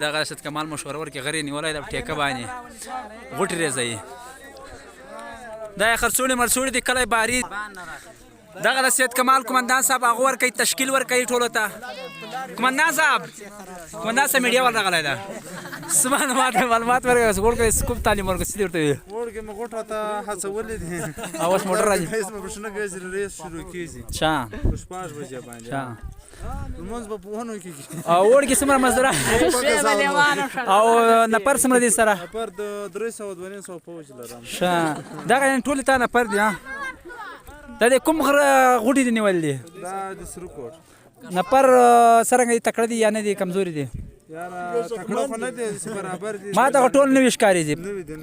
دغه سید کمال مشوره ورکړي غرې نیولی ده په ټیکه باندې غوټې ریزوي دا یې خرڅوړي مرڅوړي دي کلی باري دغه د سید کمال قمندان صاحب هغه ورکوي تشکیل ورکوي ټولو ته قمندان صاحب میډیا ول راغلی ده څه معلومات ورکوي غوړ کوي کوم تعلیم ورکوي څه دې ورته وي وړکې مې غوټه ته هڅولې دي اوس موټر راځي هېڅ مې بشنه ګرځي ریس شروع کېږي چا په شپږ بجې باندې لمونځ به په ونو کېږي او وړکې څومره مزدوره او نفر څومره دي سره نفر د 300 پوځ لرم ښه دغه یعنې ټولې تا نفر دي دا د کوم غره غوټې دي نیولې دي دا د سروکوټ نفر څرنګه دي تکړه دي یا نه دي کمزوري دي یاره تکړه خو نه دي برابر دي ما دغه ټول نوي ښکاري دي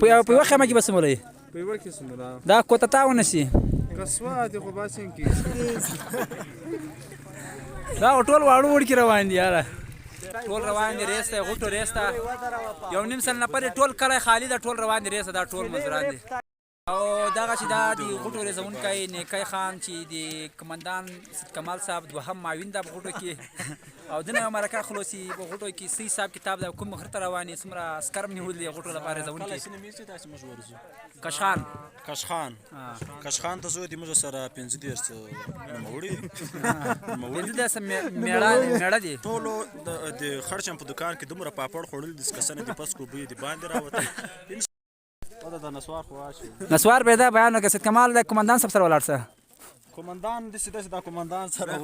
په یوه خیمه کې به څومره وي په یوه کې څومره دا کوته تا ونسي کسوه دي خو باسین کې دا ټول واړو وړکي روان دي یاره ټول روان دي ریس ته غوټو ریس ته یو نیم سل نفر ټول کلی خالي ده ټول روان دي ریس ته دا ټول مزران دي او دغه چې دا د غوټو ریزونکی نیکی خان چې د قمندان سید کمال صاحب دوهم معاون ده په غوټو کې او دنه یو مرکه خلاصي په غوټو کې سی حساب کتاب ده کوم غر ته روان دي څومره عسکر هم نیولي دي غوټو لپاره ریزونکي کشخان ته زه د موږ سره 15 نوموړي میړه دي ټولو د خرچم په دکان کې دومره پاپړ خوړل د کسانه د پس کو بوی د باندې راوته نسوار به دا بیان وکړه سید کمال د قمندان صاحب سره ولاړ شه قمندان د سیده سیده قمندان سره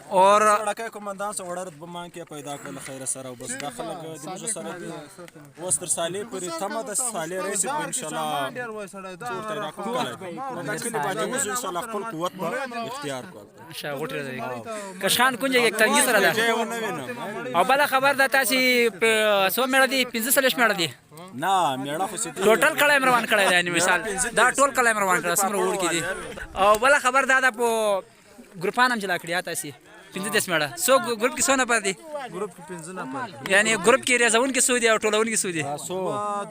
اور لکه قمندان سره وړرت بمان کې پیدا کړل خیر سره او بس داخله د موږ سره وستر صالح پرې تمه د صالح رئیس ان شاء الله څورته دا کوم کله کله باندې موږ ان شاء الله خپل قوت په اختیار کوو شا غوټه دی کشخان کونجه یک تنګي سره ده او بل خبر ده تاسو سو میړه دي 15 میړه دي نه میړه خو سید ټوټل کله روان کړی دی مثال دا ټول کله روان کړی سمره وړ کې دي او بل خبر دا په ګروپان هم جلا کړی تاسو 15 میړه سو ګروپ کې سو نه پاتې ګروپ کې 15 نه پاتې یعنی ګروپ کې ریزون کې سو دي او ټولون کې سو دي سو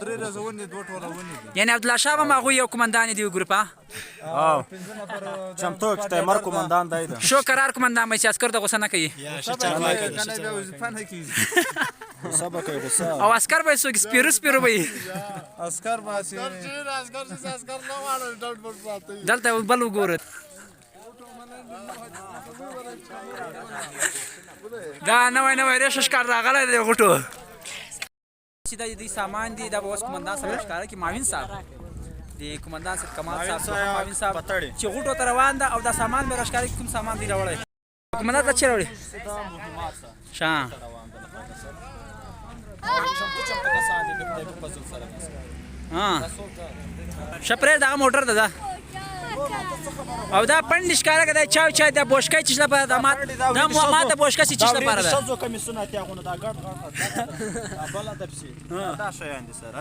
درې ریزون دي دوه ټولون دي یعنی عبد الله شاه ما غو یو قمندان دی ګروپ او 15 نفر چمتو کې قمندان دی شو قرار قمندان مې عسكر د غوسه نه کوي سبا کوي غوسه او عسكر به سو سپیرو وي عسكر باسي دلته بل وګورئ دا نوې ریش ښکار راغلی دی غوټو چې دا د سامان دي دا به اوس قمندان صاحب ښکاره کړي معاون صاحب د قمندان سید کمال صاحب معاون صاحب چې غوټو ته روان ده او دا سامان به راښکاره کړي کوم سامان دی راوړی قمندان ته چیرې وړي شا شپرې دغه موټر ده او دا پند ښکاره کړه چا د بوشکای چې لپاره د ماته بوشکای چې لپاره ده شزو کمیسونه تیغونه دا ګډ بل د پسی دا شیان دي سره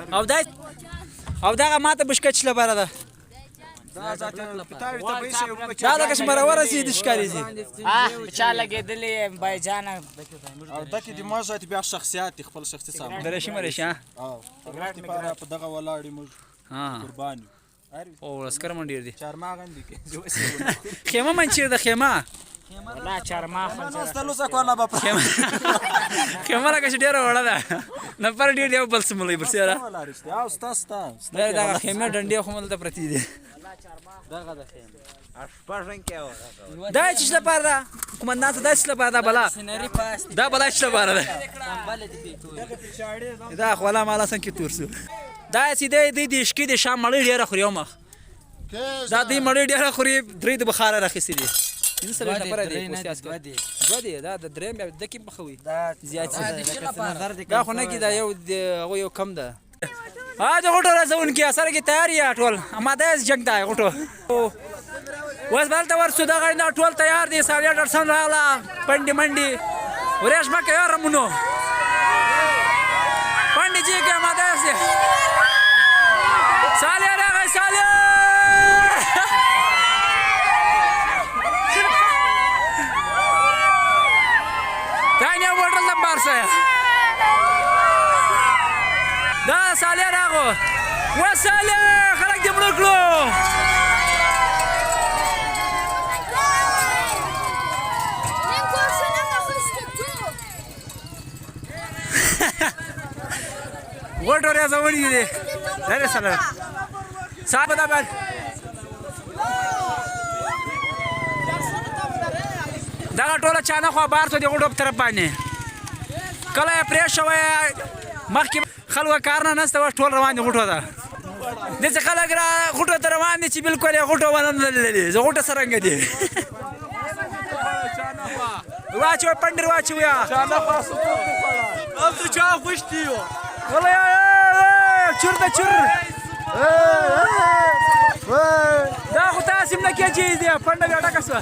او دا ماته بوشکای چې لپاره ده دا ذات پټاوي ته به شي دا د کشمیر ورسې د ښکاری دي چا لګېدلې بای جان او دکې د ما ذات بیا شخصیت خپل شخصي سامان درشي مرشي او په دغه ولاړې موږ قرباني او اسکر من ډیر دي چارماغ دي خیمه من چیر د خیمه لا چارماغ نو ستلو زکواله په خیمه راکه ډیر وړه ده نفر ډیر دی بل سمولې برسره او ستا دا خیمه ډنډي خو ملته پرتی دي دغه د خیم اشپاشن کې دا چې لپاره ده قمندان ته دا چې لپاره ده بلا دا بلا چې لپاره ده دا خپل مالا څنګه تورسو دا چې د شکی د شام مړی ډیره خوري او مخ دا د مړی ډیره خوري درې د بخار راخسي دي ان سره لپاره دی دوه دی دا د دریم د کې بخوي دا زیات دا خو نه کې دا یو کم ده د غوټو راځون کې اثر کې تیاری ټول اماده جنگ دی غوټو وس بلته ورسو دا غړي ټول تیار دي سالیا ډرسن راغله پندې منډي ورېش مکه یو رمونو پندې چې کې اماده سي سالیا راغی سالیا دانیا موټر لمبار سه دا سالیا راغو وسالیا خلک دې مړ کړو غوټ وریا زونی دي لري سره صاحب دا بل دا ټوله چانه خو بار ته دی غوټو په طرف باندې کله یې پرې شوی مخکې خلکو کار نه نسته اوس ټول روان دي غوټو ته داسې خلک را غوټو ته روان دي چې بلکل یې غوټو ونه لري زه غوټه څرنګه دي واچوه پنډر واچوه یا अब तो चाह खुश थी हो والله يا چور ده چور دا خو تاسې هم نه کېږي دی پنډه بیا ډکه شوه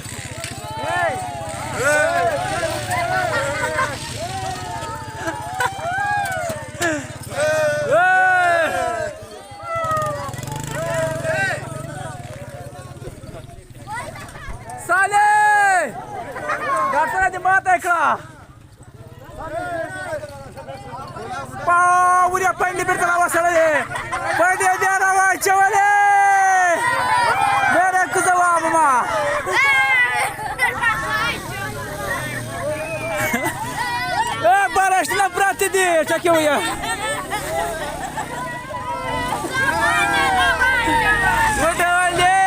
صالح ډاکټره دې ماته یې کړه وریا پنډې بېرته راوستلې پنډې بیا راواچولې ډېره کوزه وه ماما بالښتونه پراته دي ټکې ویه وډولې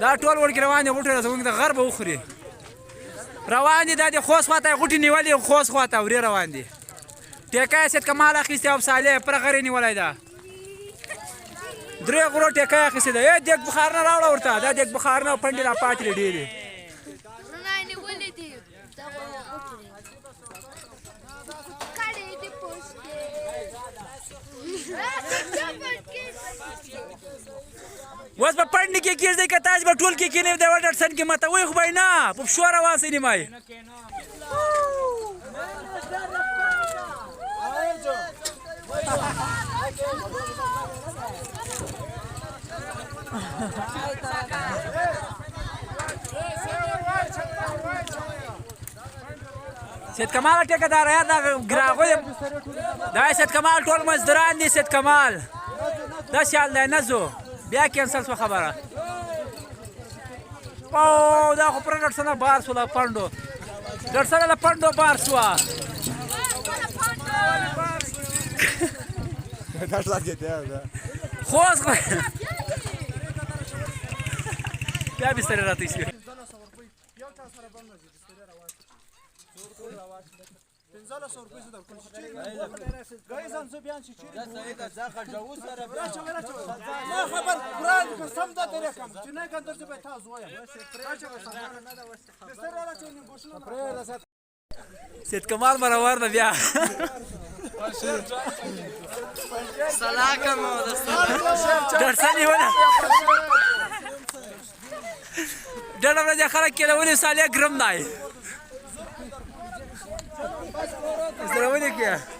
دا ټول ورکې روان دي غوټې زموږ د غربه وخوري روان دي دا د خوست خواته غوټې نیولې خوست خواته ورې روان دي ټیکه یې سید کمال اخیستې او صالح پره غرې نیولی ده درې غرو ټیکه یې اخیستې ده دیګ بخار نه راوړه ورته دا دیګ بخار نه پنډې را پاتې دي ډېرې اوس به پنډې کې کېږدئ که تاسې به ټول کې کېنئ د یوه ډاټسن کې ماته وایي خو به یې نه په پښو راواسئ نیمای سید کمال ټیکهدار یار دا ګراغوی دا سید کمال ټول مزدوران دي سید کمال دا سیال دی نه ځو بیا کینسل شوه خبره او دا خو پره ډاکټرسنه بار شوله پنډو ډاکټرسنه له پنډو بار شوه خوست بیا بسترې راته ایسوي سید کمال مرور ده بیا ډاکټرسن یې ونه ډېره ورځې خلک کېدولي صالح ګرم دی سره ولې کې